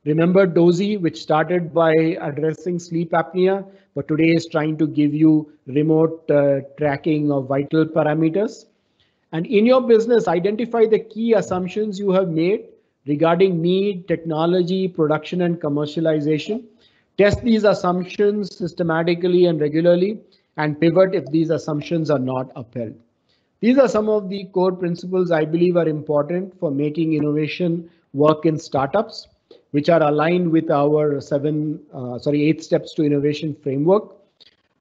Remember Dozy, which started by addressing sleep apnea, but today is trying to give you remote tracking of vital parameters. And in your business, identify the key assumptions you have made regarding need, technology, production, and commercialization. Test these assumptions systematically and regularly, and pivot if these assumptions are not upheld. These are some of the core principles I believe are important for making innovation work in startups, which are aligned with our 8 steps to innovation framework.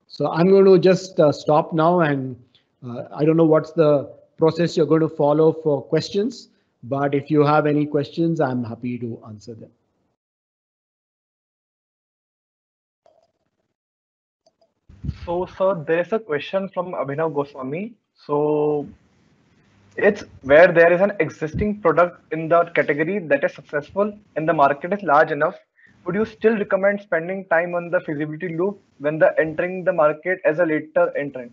So I'm going to just stop now, and I don't know what's the process you're going to follow for questions, but if you have any questions, I'm happy to answer them. So, sir, there's a question from Abhinav Goswami. So, it's where there is an existing product in the category that is successful and the market is large enough, would you still recommend spending time on the feasibility loop when the entering the market as a later entrant?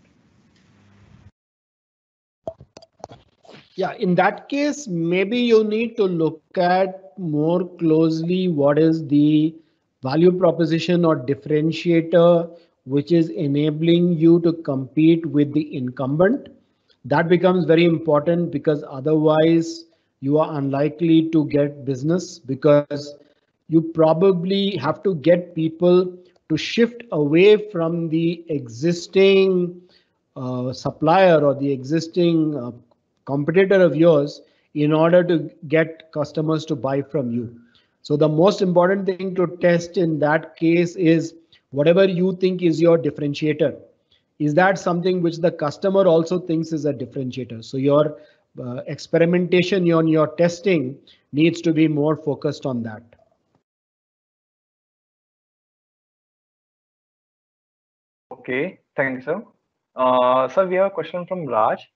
Yeah, in that case, maybe you need to look at more closely what is the value proposition or differentiator which is enabling you to compete with the incumbent. That becomes very important, because otherwise you are unlikely to get business, because you probably have to get people to shift away from the existing supplier or the existing competitor of yours in order to get customers to buy from you. So the most important thing to test in that case is whatever you think is your differentiator. Is that something which the customer also thinks is a differentiator? So your experimentation on your testing needs to be more focused on that. Okay, thank you, sir. Sir, we have a question from Raj.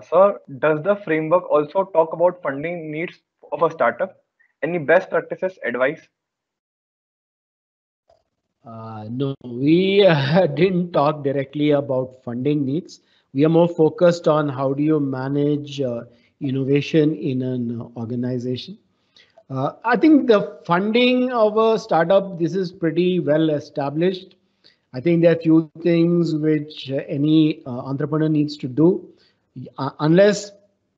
Sir, does the framework also talk about funding needs of a startup? Any best practices advice? No, we didn't talk directly about funding needs. We are more focused on how do you manage innovation in an organization. I think the funding of a startup, this is pretty well established. I think there are few things which any entrepreneur needs to do. Unless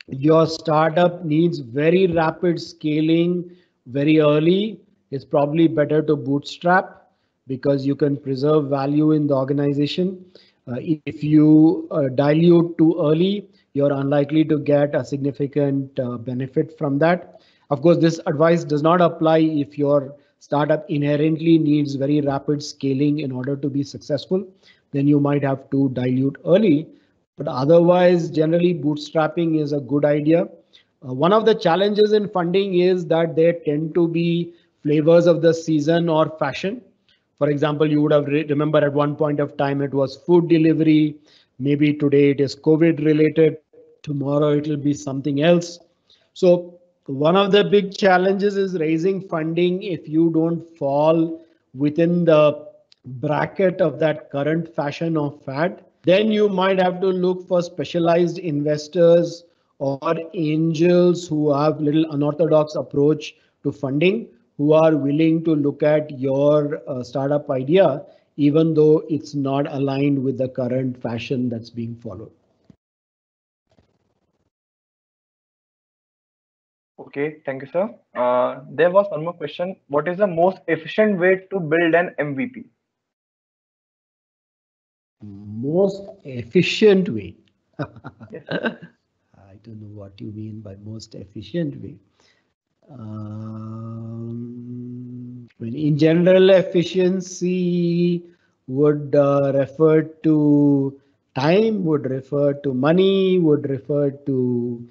your startup needs very rapid scaling very early, it's probably better to bootstrap, because you can preserve value in the organization. If you dilute too early, you're unlikely to get a significant benefit from that. Of course, this advice does not apply if your startup inherently needs very rapid scaling in order to be successful. Then you might have to dilute early. But otherwise, generally, bootstrapping is a good idea. One of the challenges in funding is that there tend to be flavors of the season or fashion. For example, you would have remember at one point of time it was food delivery. Maybe today it is COVID related. Tomorrow it will be something else. So one of the big challenges is raising funding if you don't fall within the bracket of that current fashion or fad. Then you might have to look for specialized investors or angels who have little unorthodox approach to funding, who are willing to look at your startup idea, even though it's not aligned with the current fashion that's being followed. Okay, thank you, sir. There was one more question. What is the most efficient way to build an MVP? Most efficient way. Yes. I don't know what you mean by most efficient way. In general, efficiency would refer to time, would refer to money, would refer to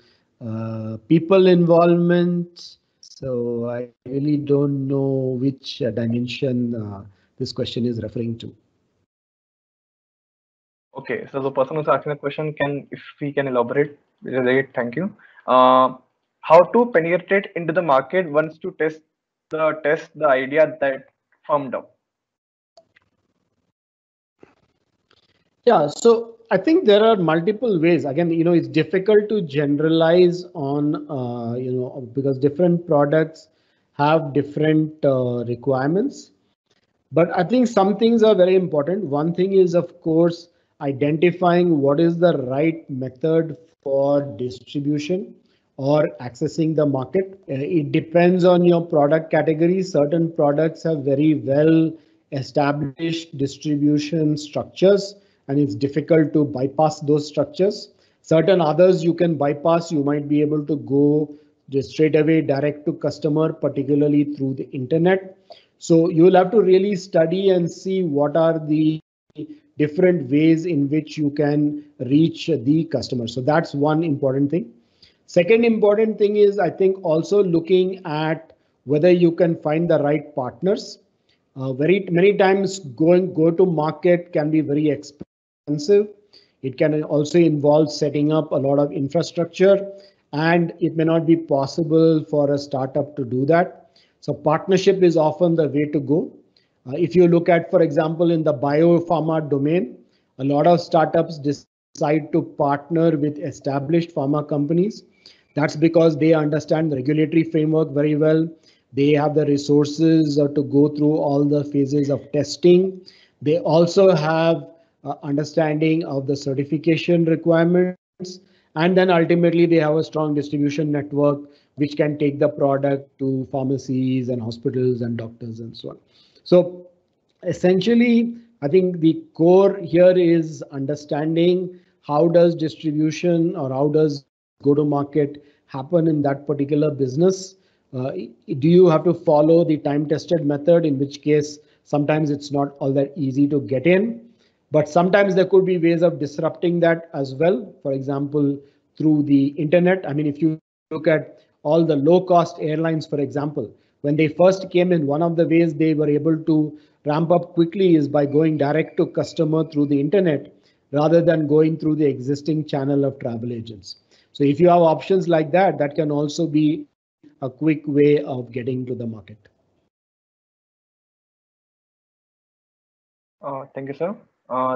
people involvement. So I really don't know which dimension this question is referring to. Okay, so the person who's asking the question if we can elaborate, great, thank you. How to penetrate into the market once to test the idea that firmed up. Yeah, so I think there are multiple ways. Again, it's difficult to generalize on, because different products have different requirements. But I think some things are very important. One thing is, of course, identifying what is the right method for distribution or accessing the market. It depends on your product category. Certain products have very well established distribution structures, and it's difficult to bypass those structures. Certain others you can bypass. You might be able to go just straight away direct to customer, particularly through the internet. So you'll have to really study and see what are the different ways in which you can reach the customer. So that's one important thing. Second important thing is, I think, also looking at whether you can find the right partners. Very many times go to market can be very expensive. It can also involve setting up a lot of infrastructure, and it may not be possible for a startup to do that. So partnership is often the way to go. If you look at, for example, in the biopharma domain, a lot of startups decide to partner with established pharma companies. That's because they understand the regulatory framework very well. They have the resources to go through all the phases of testing. They also have understanding of the certification requirements. And then ultimately they have a strong distribution network which can take the product to pharmacies and hospitals and doctors and so on. So essentially, I think the core here is understanding how does distribution or how does go-to-market happen in that particular business. Do you have to follow the time-tested method, in which case sometimes it's not all that easy to get in, but sometimes there could be ways of disrupting that as well. For example, through the internet. I mean, if you look at all the low-cost airlines, for example, when they first came in, one of the ways they were able to ramp up quickly is by going direct to customer through the internet rather than going through the existing channel of travel agents. So if you have options like that, that can also be a quick way of getting to the market. Thank you, sir.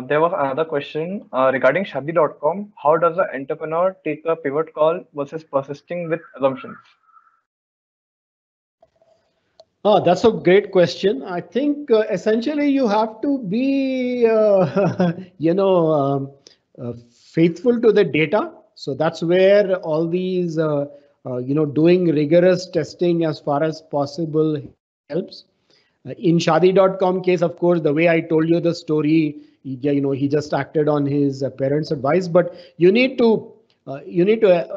There was another question regarding Shaadi.com. How does the entrepreneur take a pivot call versus persisting with assumptions? Oh, that's a great question. I think essentially you have to be, faithful to the data. So that's where all these, doing rigorous testing as far as possible helps. In Shaadi.com case, of course, the way I told you the story, he just acted on his parents' advice. But you need to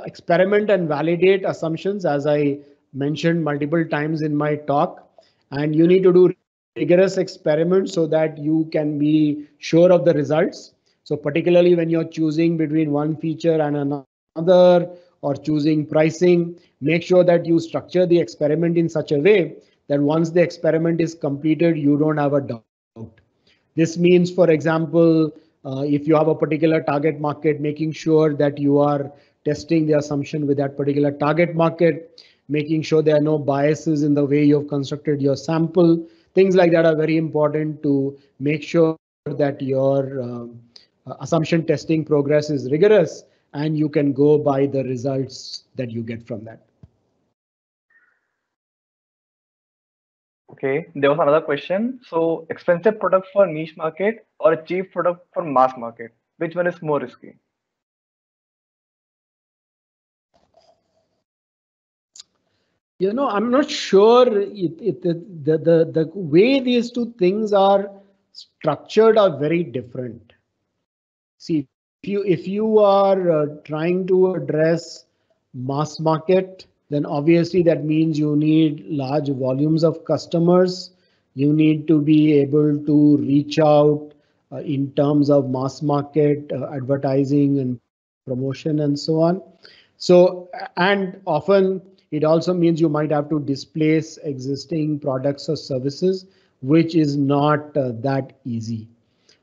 experiment and validate assumptions, as I mentioned multiple times in my talk, and you need to do rigorous experiments so that you can be sure of the results. So particularly when you're choosing between one feature and another, or choosing pricing, make sure that you structure the experiment in such a way that once the experiment is completed, you don't have a doubt. This means, for example, if you have a particular target market, making sure that you are testing the assumption with that particular target market, making sure there are no biases in the way you've constructed your sample. Things like that are very important to make sure that your assumption testing progress is rigorous and you can go by the results that you get from that. Okay, there was another question. So expensive product for niche market or a cheap product for mass market? Which one is more risky? I'm not sure the way these two things are structured are very different. See, if you are trying to address mass market, then obviously that means you need large volumes of customers. You need to be able to reach out in terms of mass market advertising and promotion and so on. So, and often it also means you might have to displace existing products or services, which is not that easy.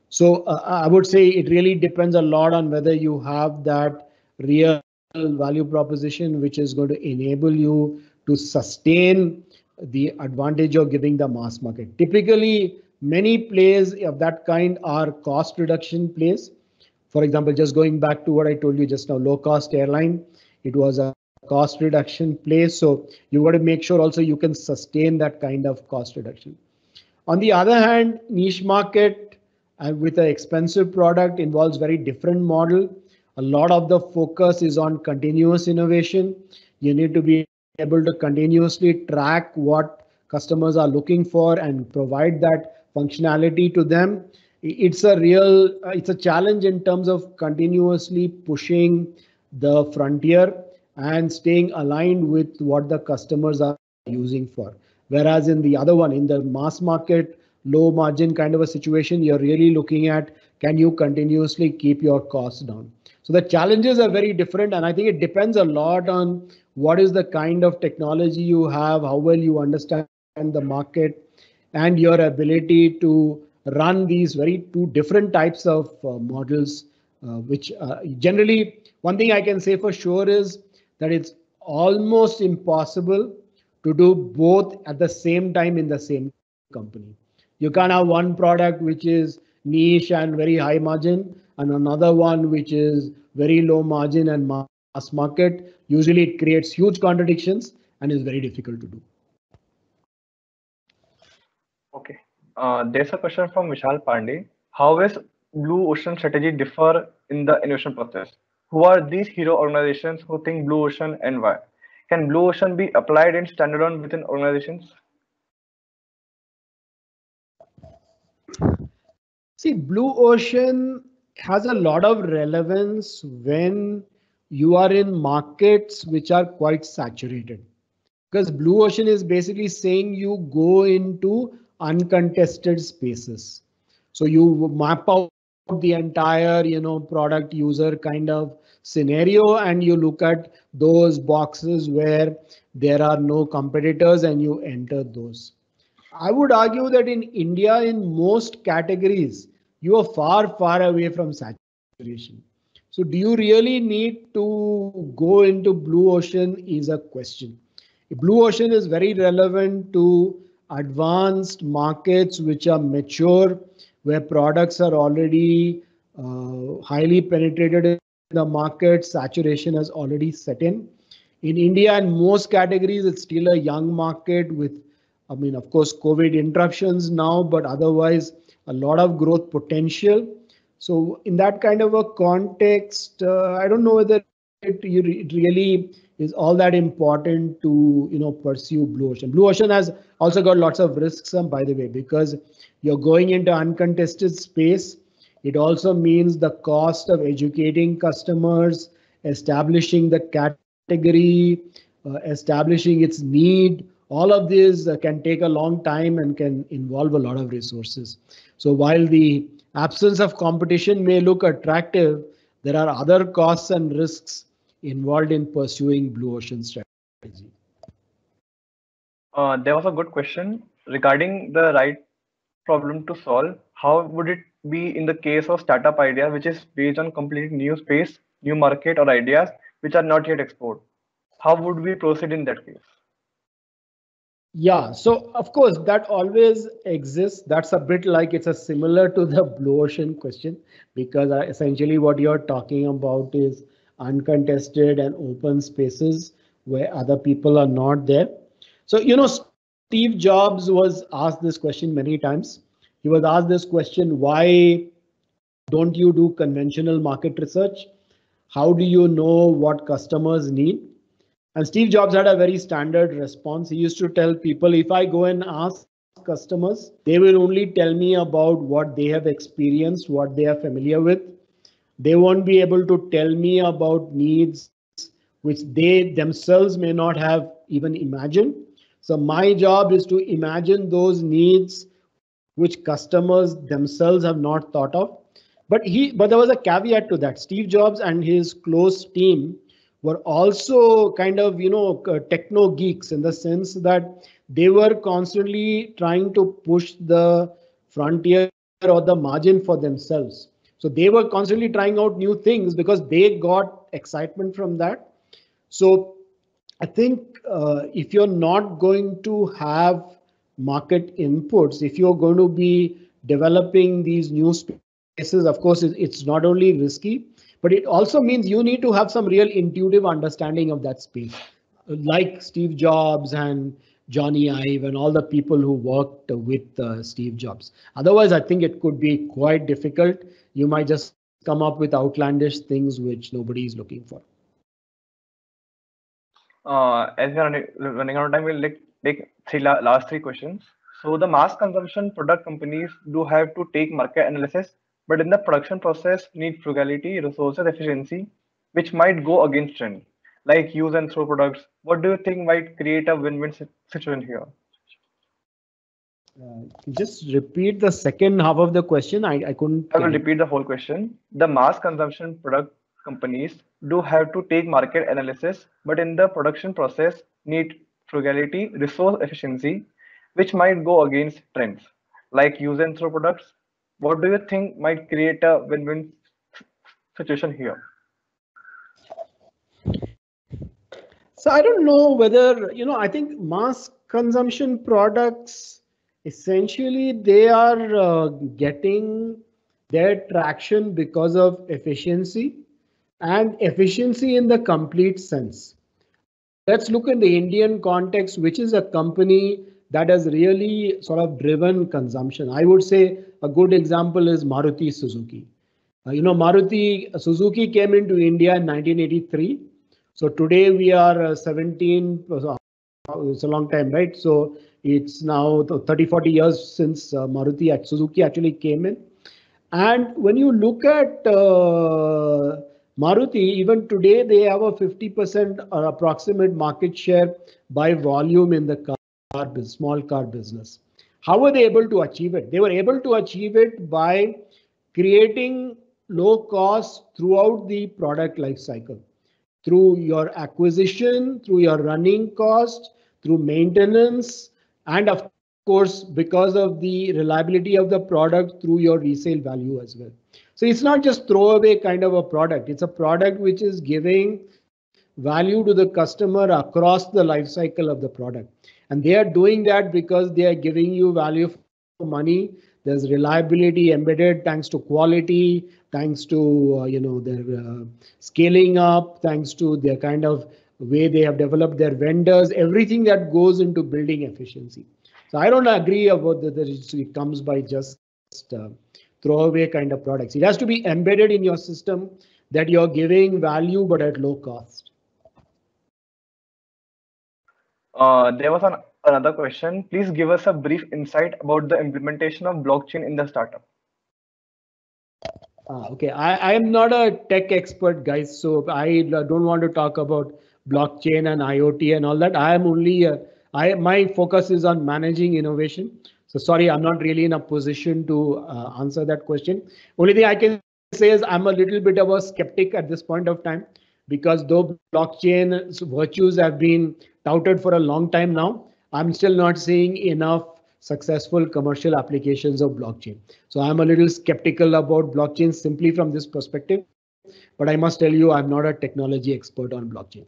So I would say it really depends a lot on whether you have that real value proposition, which is going to enable you to sustain the advantage of giving the mass market. Typically, many plays of that kind are cost reduction plays. For example, just going back to what I told you just now, low cost airline, it was a cost reduction play. So you got to make sure also you can sustain that kind of cost reduction. On the other hand, niche market with an expensive product involves very different model. A lot of the focus is on continuous innovation. You need to be able to continuously track what customers are looking for and provide that functionality to them. It's a challenge in terms of continuously pushing the frontier and staying aligned with what the customers are using for. Whereas in the other one, in the mass market, low margin kind of a situation, you're really looking at, can you continuously keep your costs down? So the challenges are very different. And I think it depends a lot on what is the kind of technology you have, how well you understand the market, and your ability to run these very two different types of models, which generally, one thing I can say for sure is that it's almost impossible to do both at the same time in the same company. You can't have one product which is niche and very high margin and another one which is very low margin and mass market. Usually it creates huge contradictions and is very difficult to do. Okay. There's a question from Vishal Pandey. How is Blue Ocean strategy differ in the innovation process? Who are these hero organizations who think Blue Ocean and why? Can Blue Ocean be applied in standalone within organizations? See, Blue Ocean has a lot of relevance when you are in markets which are quite saturated. Because Blue Ocean is basically saying you go into uncontested spaces. So you map out the entire, product user kind of scenario, and you look at those boxes where there are no competitors and you enter those. I would argue that in India, in most categories, you are far, far away from saturation. So do you really need to go into Blue Ocean is a question. Blue Ocean is very relevant to advanced markets which are mature, where products are already highly penetrated in the market, saturation has already set in. In India, in most categories, it's still a young market with, of course, COVID interruptions now, but otherwise a lot of growth potential. So in that kind of a context, I don't know whether it really is all that important to pursue Blue Ocean. Blue Ocean has also got lots of risks, by the way, because you're going into uncontested space. It also means the cost of educating customers, establishing the category, establishing its need. All of this can take a long time and can involve a lot of resources. So while the absence of competition may look attractive, there are other costs and risks involved in pursuing Blue Ocean strategy. There was a good question regarding the right problem to solve. How would it be in the case of startup idea, which is based on completely new space, new market or ideas which are not yet explored? How would we proceed in that case? Yeah, so of course that always exists. That's a bit like it's a similar to the Blue Ocean question, because essentially what you're talking about is uncontested and open spaces where other people are not there. So, Steve Jobs was asked this question many times. He was asked this question, why don't you do conventional market research? How do you know what customers need? And Steve Jobs had a very standard response. He used to tell people, if I go and ask customers, they will only tell me about what they have experienced, what they are familiar with. They won't be able to tell me about needs which they themselves may not have even imagined. So my job is to imagine those needs which customers themselves have not thought of. But there was a caveat to that. Steve Jobs and his close team were also kind of, techno geeks, in the sense that they were constantly trying to push the frontier or the margin for themselves. So they were constantly trying out new things because they got excitement from that. So I think if you're not going to have market inputs, if you're going to be developing these new spaces, of course, it's not only risky, but it also means you need to have some real intuitive understanding of that space, like Steve Jobs and Johnny Ive and all the people who worked with Steve Jobs. Otherwise, I think it could be quite difficult. You might just come up with outlandish things which nobody is looking for. As we are running out of time, we'll take last three questions. So the mass consumption product companies do have to take market analysis, but in the production process need frugality, resources efficiency, which might go against trend, like use and throw products. What do you think might create a win-win situation here? Just repeat the second half of the question. I couldn't. I will repeat the whole question. The mass consumption product companies do have to take market analysis, but in the production process need frugality, resource efficiency, which might go against trends, like use and throw products. What do you think might create a win-win situation here? So I don't know whether, I think mass consumption products, essentially, they are getting their traction because of efficiency and efficiency in the complete sense. Let's look at the Indian context, which is a company that has really sort of driven consumption. I would say a good example is Maruti Suzuki. Maruti Suzuki came into India in 1983. So today we are 17, it's a long time, right? So it's now 30, 40 years since Suzuki actually came in. And when you look at Maruti, even today, they have a 50% approximate market share by volume in the small car business. How were they able to achieve it? They were able to achieve it by creating low cost throughout the product life cycle, through your acquisition, through your running cost, through maintenance, and of course, because of the reliability of the product, through your resale value as well. So it's not just throwaway kind of a product. It's a product which is giving value to the customer across the life cycle of the product. And they are doing that because they are giving you value for money. There's reliability embedded thanks to quality, thanks to their scaling up, thanks to their kind of way they have developed their vendors, everything that goes into building efficiency. So I don't agree about that it comes by just throwaway kind of products. It has to be embedded in your system that you're giving value but at low cost. There was another question. Please give us a brief insight about the implementation of blockchain in the startup. Okay, I am not a tech expert, guys, so I don't want to talk about blockchain and IoT and all that. I am only my focus is on managing innovation. So sorry, I'm not really in a position to answer that question. Only thing I can say is I'm a little bit of a skeptic at this point of time, because though blockchain's virtues have been touted for a long time now, I'm still not seeing enough successful commercial applications of blockchain. So I'm a little skeptical about blockchain simply from this perspective. But I must tell you, I'm not a technology expert on blockchain.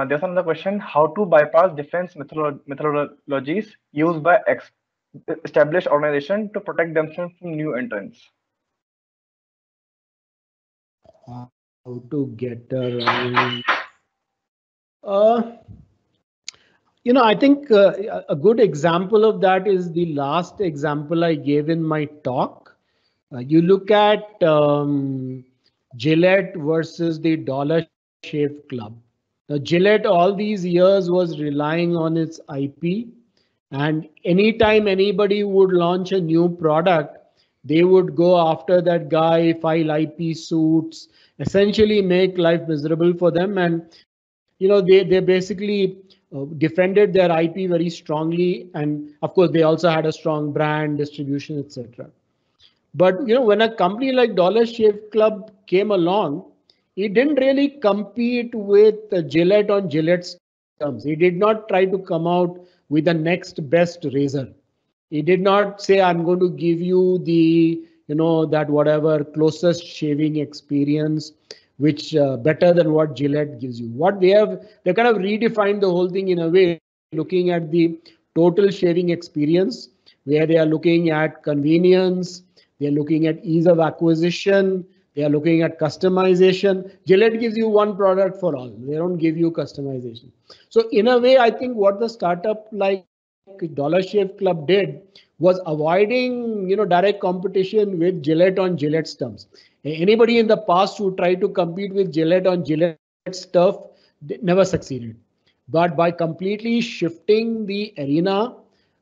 There's another question. How to bypass defense methodologies used by established organizations to protect themselves from new entrants? How to get around? I think a good example of that is the last example I gave in my talk. You look at Gillette versus the Dollar Shave Club. Now, Gillette all these years was relying on its IP, and anytime anybody would launch a new product, they would go after that guy, file IP suits, essentially make life miserable for them. And they basically defended their IP very strongly, and of course they also had a strong brand, distribution, etc. But when a company like Dollar Shave Club came along, it didn't really compete with Gillette on Gillette's terms. He did not try to come out with the next best razor. He did not say, I'm going to give you the, that whatever closest shaving experience, which better than what Gillette gives you. What they kind of redefined the whole thing in a way, looking at the total shaving experience, where they are looking at convenience, they are looking at ease of acquisition, they are looking at customization. Gillette gives you one product for all. They don't give you customization. So in a way, I think what the startup like Dollar Shave Club did was avoiding, direct competition with Gillette on Gillette terms. Anybody in the past who tried to compete with Gillette on Gillette stuff never succeeded. But by completely shifting the arena,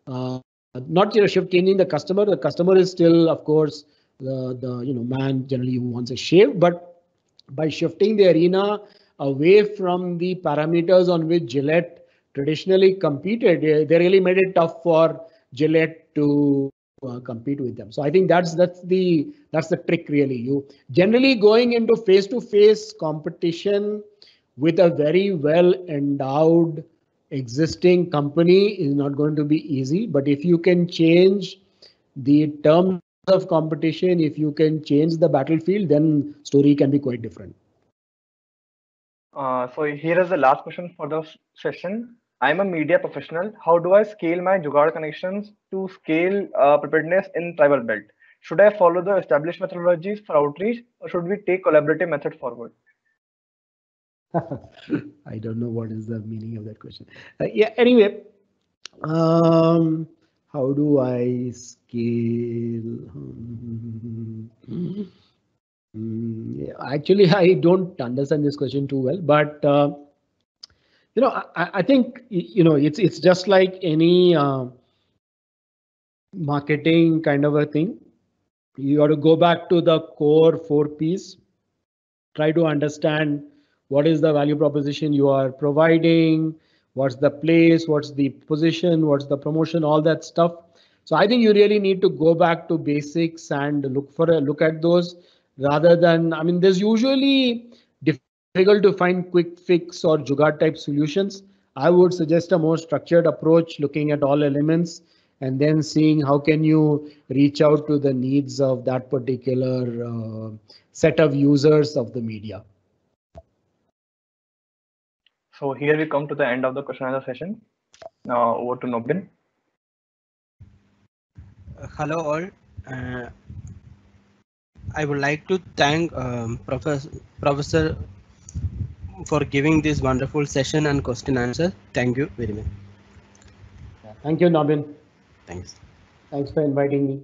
not changing the customer is still, of course, the man generally who wants a shave, but by shifting the arena away from the parameters on which Gillette traditionally competed, they really made it tough for Gillette to compete with them. So I think that's the trick really. You generally going into face-to-face competition with a very well endowed existing company is not going to be easy. But if you can change the terms of competition, if you can change the battlefield, then story can be quite different. So here is the last question for the session. I'm a media professional. How do I scale my Jugaad connections to scale preparedness in tribal belt? Should I follow the established methodologies for outreach, or should we take collaborative method forward? I don't know what is the meaning of that question. Yeah. Anyway, how do I scale? Yeah, actually, I don't understand this question too well, but I think it's just like any marketing kind of a thing. You got to go back to the core 4 Ps. Try to understand what is the value proposition you are providing, what's the place, what's the position, what's the promotion, all that stuff. So I think you really need to go back to basics and look at those rather than, I mean, there's usually difficult to find quick fix or Jugaad type solutions. I would suggest a more structured approach, looking at all elements and then seeing how can you reach out to the needs of that particular set of users of the media. So here we come to the end of the question and answer session. Now over to Nobin. Hello all. I would like to thank Professor for giving this wonderful session and question answer. Thank you very much. Thank you, Nobin. Thanks. Thanks for inviting me.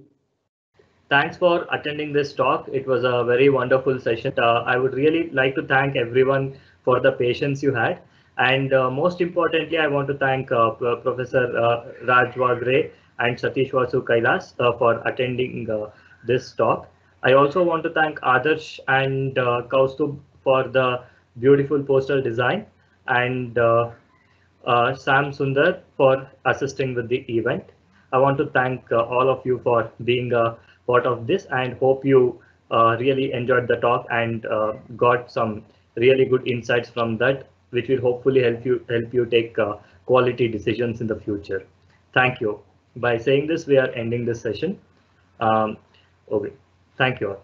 Thanks for attending this talk. It was a very wonderful session. I would really like to thank everyone for the patience you had. And most importantly, I want to thank Professor Raj Vagre and Satish Vasu Kailas for attending this talk. I also want to thank Adarsh and Kaustubh for the beautiful poster design, and Sam Sundar for assisting with the event. I want to thank all of you for being a part of this, and hope you really enjoyed the talk and got some really good insights from that, which will hopefully help you take quality decisions in the future. Thank you. By saying this, we are ending this session. Okay. Thank you all.